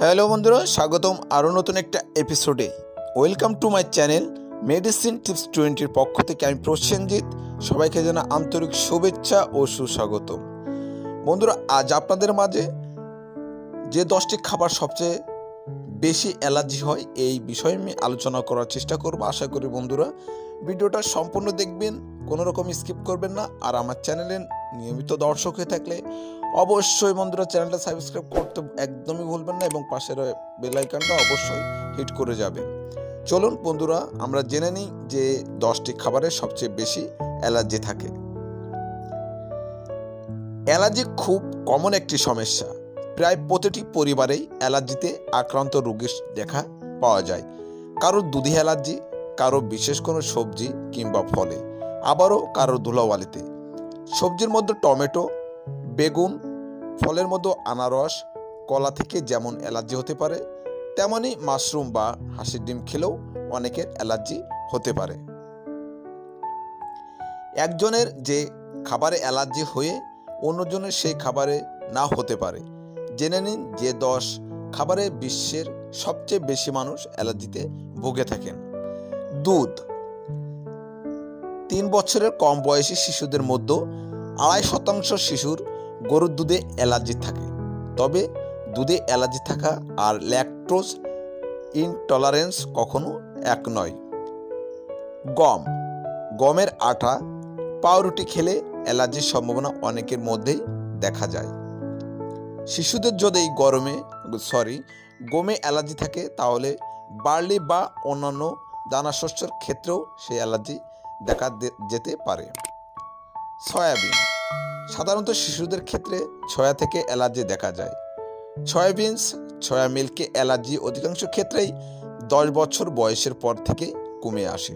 Hello বন্ধুরা, স্বাগতম আরও নতুন একটা এপিসোডে। Welcome to my channel medicine tips 20-র পক্ষ থেকে আমি প্রসেনজিৎ। সবাইকে জানা আন্তরিক শুভেচ্ছা ও সুস্বাগতম। বন্ধুরা, আজ আপনাদের মাঝে যে 10টি খাবার সবচেয়ে বেশি অ্যালার্জি হয় এই বিষয়ে আমি আলোচনা করার চেষ্টা করব। আশা করি বন্ধুরা ভিডিওটা সম্পূর্ণ দেখবেন, কোনো রকম স্কিপ করবেন না। আর আমার চ্যানেলে নিয়মিত দর্শক হয়ে থাকলে অবশ্যই বন্ধুরা চ্যানেলটা সাবস্ক্রাইব করতে একদমই ভুলবেন না এবং পাশের বেল আইকনটা অবশ্যই হিট করে যাবেন। চলুন বন্ধুরা আমরা জেনে নিই যে 10টি খাবারের সবচেয়ে বেশি অ্যালার্জি থাকে। অ্যালার্জি খুব কমন একটি সমস্যা। প্রায় প্রতিটি পরিবারেই অ্যালার্জিতে আক্রান্ত রোগীর দেখা পাওয়া যায়। কারো দুধে অ্যালার্জি, কারো বিশেষ কোনো সবজি কিংবা ফলে, আবারও কারো ধুলাবালিতে। সবজির মধ্যে টমেটো, বেগুন, ফলের মধ্যে আনারস, কলা থেকে যেমন অ্যালার্জি হতে পারে, তেমনি মাশরুম বা হাঁসের ডিম খেলেও অনেকের অ্যালার্জি হতে পারে। একজনের যে খাবারে অ্যালার্জি হয়ে অন্যজনের সেই খাবারে না হতে পারে। জেনে নিন যে 10 খাবারে বিশ্বের সবচেয়ে বেশি মানুষ অ্যালার্জিতে ভুগে থাকেন। দুধ। 3 বছরের কম বয়সী শিশুদের মধ্যে 2.5% শিশুর গরুর দুধে অ্যালার্জি থাকে। তবে দুধে অ্যালার্জি থাকা আর ল্যাকটোজ ইনটলারেন্স কখনো এক নয়। গম। গমের আটা, পাউরুটি খেলে অ্যালার্জির সম্ভাবনা অনেকের মধ্যেই দেখা যায়। শিশুদের যদি গমে অ্যালার্জি থাকে তাহলে বার্লি বা অন্যান্য দানাশস্যের ক্ষেত্রেও সেই অ্যালার্জি দেখা যেতে পারে। সয়াবিন। সাধারণত শিশুদের ক্ষেত্রে সয়া থেকে অ্যালার্জি দেখা যায়। সয়াবিনস, সয়া মিল্কে অ্যালার্জি অধিকাংশ ক্ষেত্রেই 10 বছর বয়সের পর থেকে কমে আসে।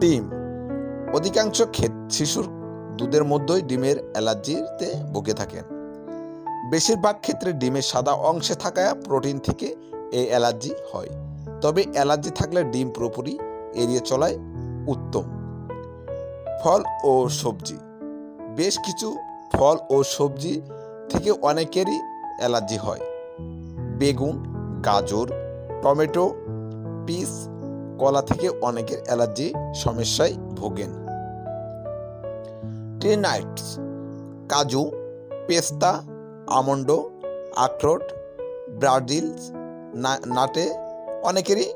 ডিম। অধিকাংশ শিশুর দুধের মধ্যেই ডিমের অ্যালার্জিতে ভুগে থাকেন। বেশিরভাগ ক্ষেত্রে ডিমের সাদা অংশে থাকা প্রোটিন থেকে এই অ্যালার্জি হয়। তবে অ্যালার্জি থাকলে ডিম পুরোপুরি এড়িয়ে চলাই উত্তম। ফল ও সবজি। বেশ কিছু ফল ও সবজি থেকে অনেকেরই অ্যালার্জি হয়। বেগুন, গাজর, টমেটো, পিস, কলা থেকে অনেকের অ্যালার্জি সমস্যায় ভোগেন। ট্রিনাইটস। কাজু, পেস্তা, আমন্ড, আখরোট, ব্রাজিল নাটে অনেকেরই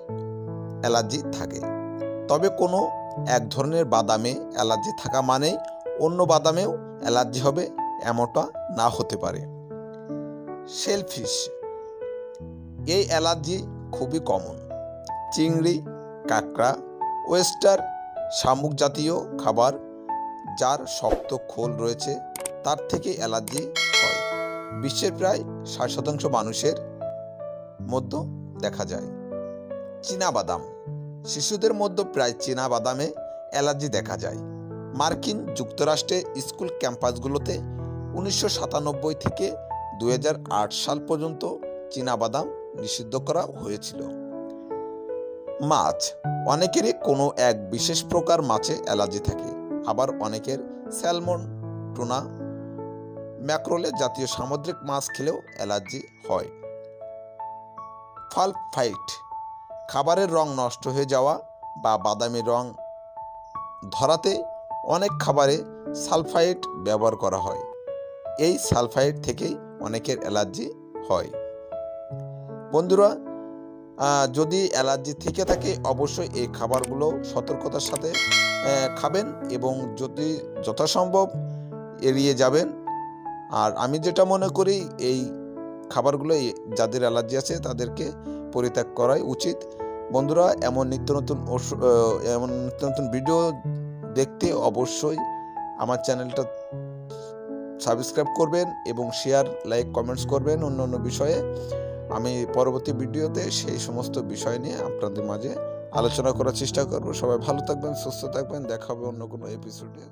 অ্যালার্জি থাকে। তবে কোনো এক ধরনের বাদামে অ্যালার্জি থাকা মানেই অন্য বাদামেও অ্যালার্জি হবে এমনটা না হতে পারে। শেলফিশ। এই অ্যালার্জি খুবই কমন। চিংড়ি, কাঁকড়া, ওয়েস্টার, শামুক জাতীয় খাবার যার শক্ত খোল রয়েছে তার থেকে অ্যালার্জি হয়। বিশ্বের প্রায় 60% মানুষের মধ্যে দেখা যায়। চীনাবাদাম। শিশুদের মধ্যে প্রায় চীনাবাদামে অ্যালার্জি দেখা যায়। মার্কিন যুক্তরাষ্ট্রে স্কুল ক্যাম্পাসগুলোতে 1997 থেকে 2008 সাল পর্যন্ত চীনাবাদাম নিষিদ্ধ করা হয়েছিল। মাছ। অনেকেরই কোনো এক বিশেষ প্রকার মাছে অ্যালার্জি থাকে। আবার অনেকের স্যালমন, টুনা, ম্যাক্রোলে জাতীয় সামুদ্রিক মাছ খেলেও অ্যালার্জি হয়। সালফাইট। খাবারের রং নষ্ট হয়ে যাওয়া বা বাদামি রং ধরাতে অনেক খাবারে সালফাইট ব্যবহার করা হয়। এই সালফাইট থেকেই অনেকের অ্যালার্জি হয়। বন্ধুরা, যদি অ্যালার্জি থেকে থাকে অবশ্যই এই খাবারগুলো সতর্কতার সাথে খাবেন এবং যদি যথাসম্ভব এড়িয়ে যাবেন। আর আমি যেটা মনে করি এই খাবারগুলো যাদের অ্যালার্জি আছে তাদেরকে পরিত্যাগ করাই উচিত। বন্ধুরা, এমন নিত্য নতুন ভিডিও দেখতে অবশ্যই আমার চ্যানেলটা সাবস্ক্রাইব করবেন এবং শেয়ার, লাইক, কমেন্টস করবেন অন্য বিষয়ে। আমি পরবর্তী ভিডিওতে সেই সমস্ত বিষয় নিয়ে আপনাদের মাঝে আলোচনা করার চেষ্টা করব। সবাই ভালো থাকবেন, সুস্থ থাকবেন। দেখা হবে অন্য কোনো এপিসোডে।